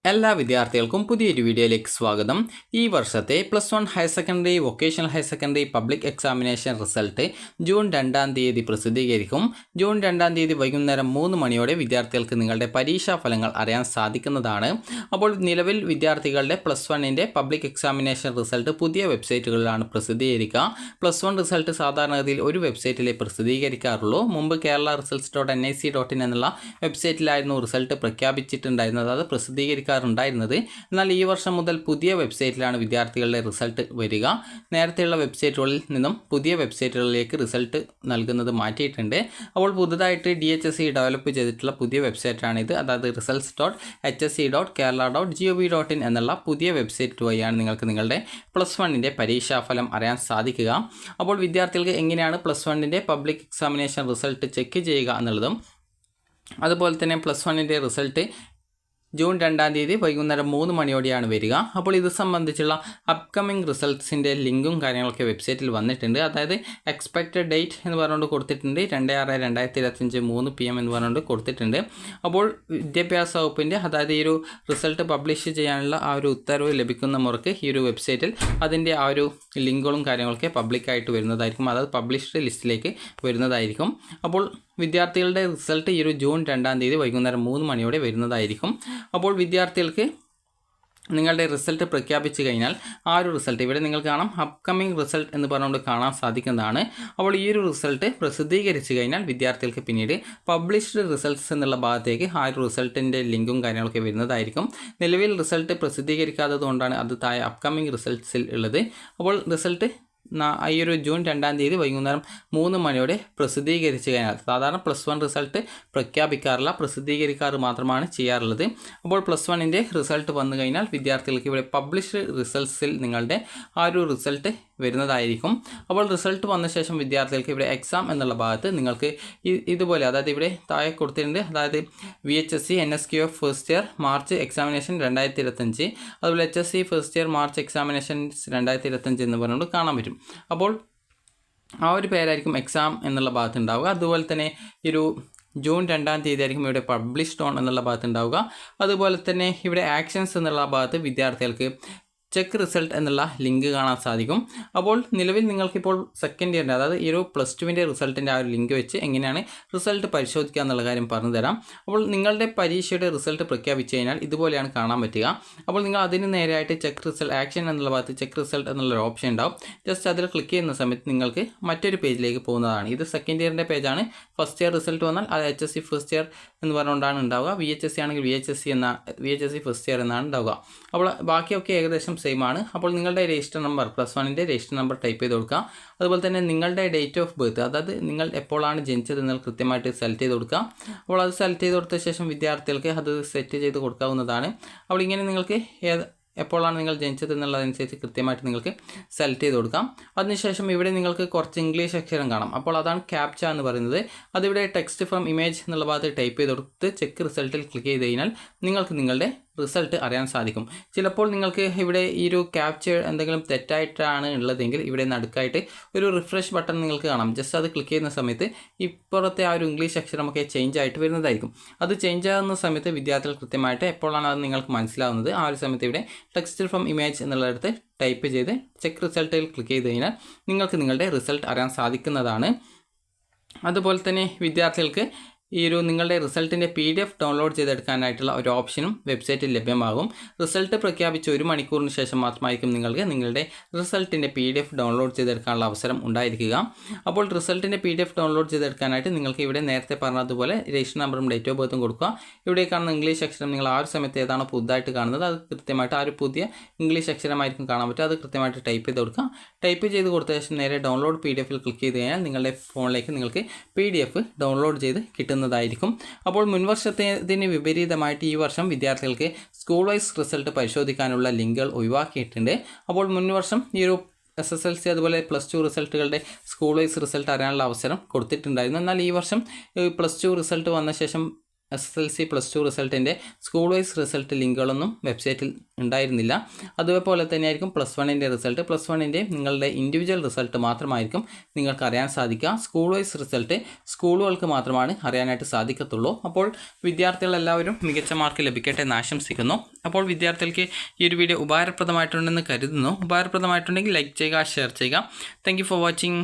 എല്ലാ വിദ്യാർത്ഥികൾക്കും പുതിയൊരു വീഡിയോയിലേക്ക് സ്വാഗതം. ഈ വർഷത്തെ +1 higher secondary, vocational higher secondary public examination result June 2-ാം തീയതി പ്രസിദ്ധീകരിക്കും. ജൂൺ 2-ാം തീയതി വൈകുന്നേരം 3 മണിയോടെ വിദ്യാർത്ഥികൾക്ക് നിങ്ങളുടെ പരീക്ഷാ ഫലങ്ങൾ അറിയാൻ സാധിക്കുന്നതാണ്. അപ്പോൾ നിലവിൽ വിദ്യാർത്ഥികളുടെ +1ൻ്റെ പബ്ലിക് എക്സാമിനേഷൻ റിസൾട്ട് പുതിയ വെബ്സൈറ്റുകളിലാണ് പ്രസിദ്ധീകരിക്കുക. +1 റിസൾട്ട് സാധാരണഗതിയിൽ ഒരു വെബ്സൈറ്റിലെ പ്രസിദ്ധീകരിക്കാറുള്ളൂ. മുമ്പ് kerala-results.nic.in എന്നുള്ള വെബ്സൈറ്റിലായിരുന്നു റിസൾട്ട് പ്രഖ്യാപിച്ചിട്ടുണ്ടായിരുന്നത്. അത് പ്രസിദ്ധീകരിക്കാറുണ്ടായിരുന്നത്. എന്നാൽ ഈ വർഷം മുതൽ പുതിയ വെബ്സൈറ്റിലാണ് വിദ്യാർത്ഥികളുടെ റിസൾട്ട് വരിക. നേരത്തെയുള്ള വെബ്സൈറ്റുകളിൽ നിന്നും പുതിയ വെബ്സൈറ്റുകളിലേക്ക് റിസൾട്ട് നൽകുന്നത് മാറ്റിയിട്ടുണ്ട്. അപ്പോൾ പുതുതായിട്ട് DHSE ഡെവലപ്പ് ചെയ്തിട്ടുള്ള പുതിയ വെബ്സൈറ്റാണിത്. അതായത് results.hse.kerala.gov.in എന്നുള്ള പുതിയ വെബ്സൈറ്റ് വഴിയാണ് നിങ്ങൾക്ക് നിങ്ങളുടെ +1ൻ്റെ പരീക്ഷാഫലം അറിയാൻ സാധിക്കുക. അപ്പോൾ വിദ്യാർത്ഥികൾക്ക് എങ്ങനെയാണ് +1ൻ്റെ പബ്ലിക് എക്സാമിനേഷൻ റിസൾട്ട് ചെക്ക് ചെയ്യുക എന്നുള്ളതും, അതുപോലെ തന്നെ +1ൻ്റെ റിസൾട്ട് ജൂൺ 2-ാം തീയതി വൈകുന്നേരം 3 മണിയോടെയാണ് വരിക. അപ്പോൾ ഇത് സംബന്ധിച്ചുള്ള അപ്കമിങ് റിസൾട്ട്സിൻ്റെ ലിങ്കും കാര്യങ്ങളൊക്കെ വെബ്സൈറ്റിൽ വന്നിട്ടുണ്ട്. അതായത് എക്സ്പെക്റ്റഡ് ഡേറ്റ് എന്ന് പറഞ്ഞുകൊണ്ട് കൊടുത്തിട്ടുണ്ട്. 2/6/2025 3 PM എന്ന് പറഞ്ഞുകൊണ്ട് കൊടുത്തിട്ടുണ്ട്. അപ്പോൾ വിദ്യാഭ്യാസ വകുപ്പിൻ്റെ, അതായത് ഈ ഒരു റിസൾട്ട് പബ്ലിഷ് ചെയ്യാനുള്ള ആ ഒരു ഉത്തരവ് ലഭിക്കുന്ന മുറക്ക് ഈ ഒരു വെബ്സൈറ്റിൽ അതിൻ്റെ ആ ഒരു ലിങ്കുകളും കാര്യങ്ങളൊക്കെ പബ്ലിക്കായിട്ട് വരുന്നതായിരിക്കും. അതായത് പബ്ലിഷ്ഡ് ലിസ്റ്റിലേക്ക് വരുന്നതായിരിക്കും. അപ്പോൾ വിദ്യാർത്ഥികളുടെ റിസൾട്ട് ഈ ഒരു ജൂൺ 2-ാം തീയതി വൈകുന്നേരം 3 മണിയോടെ വരുന്നതായിരിക്കും. അപ്പോൾ വിദ്യാർത്ഥികൾക്ക് നിങ്ങളുടെ റിസൾട്ട് പ്രഖ്യാപിച്ചു കഴിഞ്ഞാൽ ആ ഒരു റിസൾട്ട് ഇവിടെ നിങ്ങൾക്ക് കാണാം, അപ്കമിങ് റിസൾട്ട് എന്ന് പറഞ്ഞുകൊണ്ട് കാണാൻ സാധിക്കുന്നതാണ്. അപ്പോൾ ഈ ഒരു റിസൾട്ട് പ്രസിദ്ധീകരിച്ചു കഴിഞ്ഞാൽ വിദ്യാർത്ഥികൾക്ക് പിന്നീട് പബ്ലിഷ്ഡ് റിസൾട്ട്സ് എന്നുള്ള ഭാഗത്തേക്ക് ആ ഒരു റിസൾട്ടിൻ്റെ ലിങ്കും കാര്യങ്ങളൊക്കെ വരുന്നതായിരിക്കും. നിലവിൽ റിസൾട്ട് പ്രസിദ്ധീകരിക്കാത്തത് കൊണ്ടാണ് അത് താഴെ അപ്കമിങ് റിസൾട്ട്സിൽ ഉള്ളത്. അപ്പോൾ റിസൾട്ട് ഈ ഒരു ജൂൺ 2-ാം തീയതി വൈകുന്നേരം 3 മണിയോടെ പ്രസിദ്ധീകരിച്ചു കഴിഞ്ഞാൽ, സാധാരണ +1 റിസൾട്ട് പ്രഖ്യാപിക്കാറില്ല, പ്രസിദ്ധീകരിക്കാറ് മാത്രമാണ് ചെയ്യാറുള്ളത്. അപ്പോൾ +1ൻ്റെ റിസൾട്ട് വന്നു കഴിഞ്ഞാൽ വിദ്യാർത്ഥികൾക്ക് ഇവിടെ പബ്ലിഷ്ഡ് റിസൾട്ട്സിൽ നിങ്ങളുടെ ആ ഒരു റിസൾട്ട് വരുന്നതായിരിക്കും. അപ്പോൾ റിസൾട്ട് വന്ന ശേഷം വിദ്യാർത്ഥികൾക്ക് ഇവിടെ എക്സാം എന്നുള്ള ഭാഗത്ത് നിങ്ങൾക്ക് ഇതുപോലെ, അതായത് ഇവിടെ താഴെ കൊടുത്തിട്ടുണ്ട്, അതായത് VHSE NSQF first year March examination 2025, അതുപോലെ HSE first year March examination 2025 എന്ന് പറഞ്ഞുകൊണ്ട് കാണാൻ പറ്റും. അപ്പോൾ ആ ഒരു പേരായിരിക്കും എക്സാം എന്നുള്ള ഭാഗത്ത് ഉണ്ടാവുക. അതുപോലെ തന്നെ ഒരു ജൂൺ 2-ാം തീയതി ആയിരിക്കും ഇവിടെ പബ്ലിഷ്ഡ് ഓൺ എന്നുള്ള ഭാഗത്ത് ഉണ്ടാവുക. അതുപോലെ തന്നെ ഇവിടെ ആക്ഷൻസ് എന്നുള്ള ഭാഗത്ത് വിദ്യാർത്ഥികൾക്ക് ചെക്ക് റിസൾട്ട് എന്നുള്ള ലിങ്ക് കാണാൻ സാധിക്കും. അപ്പോൾ നിലവിൽ നിങ്ങൾക്കിപ്പോൾ സെക്കൻഡ് ഇയറിൻ്റെ, അതായത് ഈ ഒരു +2ൻ്റെ റിസൾട്ടിൻ്റെ ആ ഒരു ലിങ്ക് വെച്ച് എങ്ങനെയാണ് റിസൾട്ട് പരിശോധിക്കുക എന്നുള്ള കാര്യം പറഞ്ഞു തരാം. അപ്പോൾ നിങ്ങളുടെ പരീക്ഷയുടെ റിസൾട്ട് പ്രഖ്യാപിച്ചു കഴിഞ്ഞാൽ ഇതുപോലെയാണ് കാണാൻ പറ്റുക. അപ്പോൾ നിങ്ങൾ അതിന് നേരെയായിട്ട് ചെക്ക് റിസൾട്ട് ആക്ഷൻ എന്നുള്ള ഭാഗത്ത് ചെക്ക് റിസൾട്ട് എന്നുള്ളൊരു ഓപ്ഷൻ ഉണ്ടാവും. ജസ്റ്റ് അതിൽ ക്ലിക്ക് ചെയ്യുന്ന സമയത്ത് നിങ്ങൾക്ക് മറ്റൊരു പേജിലേക്ക് പോകുന്നതാണ്. ഇത് സെക്കൻഡ് ഇയറിൻ്റെ പേജാണ്. ഫസ്റ്റ് ഇയർ റിസൾട്ട് വന്നാൽ അത് HSE ഫസ്റ്റ് ഇയർ എന്ന് പറഞ്ഞുകൊണ്ടാണ് ഉണ്ടാവുക. VHSE ആണെങ്കിൽ VHSE ഫസ്റ്റ് ഇയർ എന്നാണ് ഉണ്ടാവുക. അപ്പോൾ ബാക്കിയൊക്കെ ഏകദേശം സെയിം ആണ്. അപ്പോൾ നിങ്ങളുടെ രജിസ്റ്റർ നമ്പർ, +1ൻ്റെ രജിസ്റ്റർ നമ്പർ ടൈപ്പ് ചെയ്ത് കൊടുക്കുക. അതുപോലെ തന്നെ നിങ്ങളുടെ ഡേറ്റ് ഓഫ് ബർത്ത്, അതായത് നിങ്ങൾ എപ്പോഴാണ് ജനിച്ചത് എന്നാൽ കൃത്യമായിട്ട് സെലക്ട് ചെയ്ത് കൊടുക്കുക. അപ്പോൾ അത് സെലക്ട് ചെയ്ത് കൊടുത്ത ശേഷം വിദ്യാർത്ഥികൾക്ക് അത് സെറ്റ് ചെയ്ത് കൊടുക്കാവുന്നതാണ്. അപ്പോൾ ഇങ്ങനെ നിങ്ങൾക്ക് എപ്പോഴാണ് നിങ്ങൾ ജനിച്ചത് എന്നുള്ളതനുസരിച്ച് കൃത്യമായിട്ട് നിങ്ങൾക്ക് സെലക്ട് ചെയ്ത് കൊടുക്കാം. അതിനുശേഷം ഇവിടെ നിങ്ങൾക്ക് കുറച്ച് ഇംഗ്ലീഷ് അക്ഷരം കാണാം. അപ്പോൾ അതാണ് ക്യാപ്ച എന്ന് പറയുന്നത്. അതിവിടെ ടെക്സ്റ്റ് ഫ്രം ഇമേജ് എന്നുള്ള ഭാഗത്ത് ടൈപ്പ് ചെയ്ത് കൊടുത്ത് ചെക്ക് റിസൾട്ടിൽ ക്ലിക്ക് ചെയ്ത് കഴിഞ്ഞാൽ നിങ്ങൾക്ക് നിങ്ങളുടെ റിസൾട്ട് അറിയാൻ സാധിക്കും. ചിലപ്പോൾ നിങ്ങൾക്ക് ഇവിടെ ഈ ഒരു ക്യാപ്ചർ എന്തെങ്കിലും തെറ്റായിട്ടാണ് ഉള്ളതെങ്കിൽ ഇവിടെ നടുക്കായിട്ട് ഒരു റിഫ്രഷ് ബട്ടൺ നിങ്ങൾക്ക് കാണാം. ജസ്റ്റ് അത് ക്ലിക്ക് ചെയ്യുന്ന സമയത്ത് ഇപ്പുറത്തെ ആ ഒരു ഇംഗ്ലീഷ് അക്ഷരമൊക്കെ ചേഞ്ച് ആയിട്ട് വരുന്നതായിരിക്കും. അത് ചേഞ്ച് ആകുന്ന സമയത്ത് വിദ്യാർത്ഥികൾ കൃത്യമായിട്ട് എപ്പോഴാണ് അത് നിങ്ങൾക്ക് മനസ്സിലാവുന്നത് ആ ഒരു സമയത്ത് ഇവിടെ ടെക്സ്റ്റ് ഫ്രം ഇമേജ് എന്നുള്ളിടത്ത് ടൈപ്പ് ചെയ്ത് ചെക്ക് റിസൾട്ടിൽ ക്ലിക്ക് ചെയ്ത് കഴിഞ്ഞാൽ നിങ്ങൾക്ക് നിങ്ങളുടെ റിസൾട്ട് അറിയാൻ സാധിക്കുന്നതാണ്. അതുപോലെ തന്നെ വിദ്യാർത്ഥികൾക്ക് ഈ ഒരു നിങ്ങളുടെ റിസൾട്ടിൻ്റെ PDF ഡൗൺലോഡ് ചെയ്തെടുക്കാനായിട്ടുള്ള ഒരു ഓപ്ഷനും വെബ്സൈറ്റിൽ ലഭ്യമാകും. റിസൾട്ട് പ്രഖ്യാപിച്ച് 1 മണിക്കൂറിന് ശേഷം മാത്രമായിരിക്കും നിങ്ങൾക്ക് നിങ്ങളുടെ റിസൾട്ടിൻ്റെ PDF ഡൗൺലോഡ് ചെയ്തെടുക്കാനുള്ള അവസരം ഉണ്ടായിരിക്കുക. അപ്പോൾ റിസൾട്ടിൻ്റെ PDF ഡൗൺലോഡ് ചെയ്തെടുക്കാനായിട്ട് നിങ്ങൾക്ക് ഇവിടെ നേരത്തെ പറഞ്ഞതുപോലെ രജിസ്റ്റർ നമ്പറും ഡേറ്റ് ഓഫ് ബർത്തും കൊടുക്കുക. ഇവിടെ കാണുന്ന ഇംഗ്ലീഷ് അക്ഷരം നിങ്ങൾ ആ ഒരു സമയത്ത് ഏതാണോ പുതുതായിട്ട് കാണുന്നത് അത് കൃത്യമായിട്ട് ആ ഒരു പുതിയ ഇംഗ്ലീഷ് അക്ഷരമായിരിക്കും കാണാൻ പറ്റുക. അത് കൃത്യമായിട്ട് ടൈപ്പ് ചെയ്ത് കൊടുക്കുക. ടൈപ്പ് ചെയ്ത് കൊടുത്ത ശേഷം നേരെ ഡൗൺലോഡ് PDFൽ ക്ലിക്ക് ചെയ്ത് കഴിഞ്ഞാൽ നിങ്ങളുടെ ഫോണിലേക്ക് നിങ്ങൾക്ക് PDF ഡൗൺലോഡ് ചെയ്ത് കിട്ടുന്നതായിരിക്കും. അപ്പോൾ മുൻവർഷത്തിന് വിപരീതമായിട്ട് ഈ വർഷം വിദ്യാർത്ഥികൾക്ക് സ്കൂൾ വൈസ് റിസൾട്ട് പരിശോധിക്കാനുള്ള ലിങ്കുകൾ ഒഴിവാക്കിയിട്ടുണ്ട്. അപ്പോൾ മുൻവർഷം ഈ ഒരു SSLC അതുപോലെ +2 റിസൾട്ടുകളുടെ സ്കൂൾ വൈസ് റിസൾട്ട് അറിയാനുള്ള അവസരം കൊടുത്തിട്ടുണ്ടായിരുന്നു. എന്നാൽ ഈ വർഷം +2 റിസൾട്ട് വന്ന ശേഷം SSLC +2 റിസൾട്ടിൻ്റെ സ്കൂൾ വൈസ് റിസൾട്ട് ലിങ്കുകളൊന്നും വെബ്സൈറ്റിൽ ഉണ്ടായിരുന്നില്ല. അതുപോലെ തന്നെയായിരിക്കും +1ൻ്റെ റിസൾട്ട്. +1ൻ്റെ നിങ്ങളുടെ ഇൻഡിവിജ്വൽ റിസൾട്ട് മാത്രമായിരിക്കും നിങ്ങൾക്ക് അറിയാൻ സാധിക്കുക. സ്കൂൾ വൈസ് റിസൾട്ട് സ്കൂളുകൾക്ക് മാത്രമാണ് അറിയാനായിട്ട് സാധിക്കത്തുള്ളൂ. അപ്പോൾ വിദ്യാർത്ഥികളെല്ലാവരും മികച്ച മാർക്ക് ലഭിക്കട്ടെ എന്ന് ആശംസിക്കുന്നു. അപ്പോൾ വിദ്യാർത്ഥികൾക്ക് ഈ ഒരു വീഡിയോ ഉപകാരപ്രദമായിട്ടുണ്ടെന്ന് കരുതുന്നു. ഉപകാരപ്രദമായിട്ടുണ്ടെങ്കിൽ ലൈക്ക് ചെയ്യുക, ഷെയർ ചെയ്യുക. Thank you for watching.